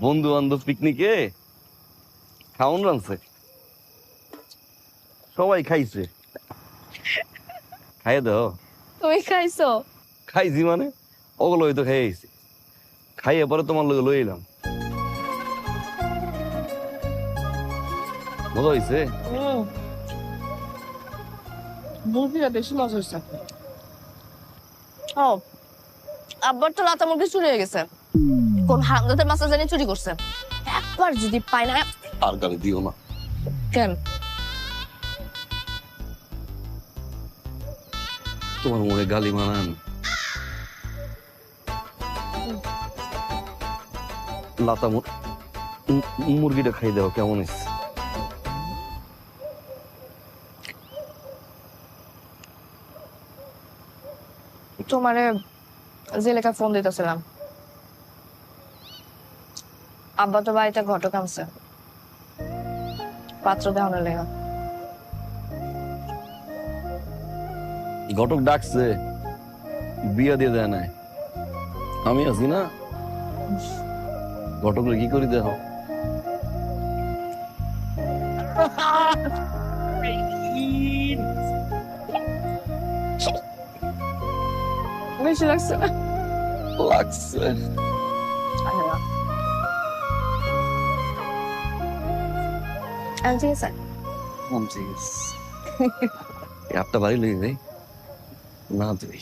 বন্ধু বান্ধব পিকনিকে খাওন রানছে, সবাই খাইছে। খাইয়ে দাও। তুমি খাইছো? খাইছি মানে ওগুলো হয়তো খাইয়েছি, খাইয়ে পরে তোমার লগে লই এলাম। মজা হয়েছে। মুরগিটা বেশি মজা হয়েছে। ও, আব্বার তো লাতা মুরগি চুরি হয়ে গেছে, কোন হাঙ্গাতে মাছ জানি চুরি করছে। একবার যদি পাই না। আর গালি দিও না। কেন? তোমার মনে গালি মানান। লাতা মুরগিটা খাই দাও, কেমন হয়েছে? তোমারে জেলেকা ফোন দিতেছিলাম, আব্বা তো বাড়িতে ঘটক আনছে, পাত্র দেওয়ানোর লেগা। ঘটক ডাকছে, বিয়া দিয়ে দেয় নাই। আমি আছি না, ঘটকরে কি করি দেখো। বেশি লাগছে না? লাগছে। ঠিক আছে, ঠিক আছে। এই আপটা বাড়ি লই যাই না তুই।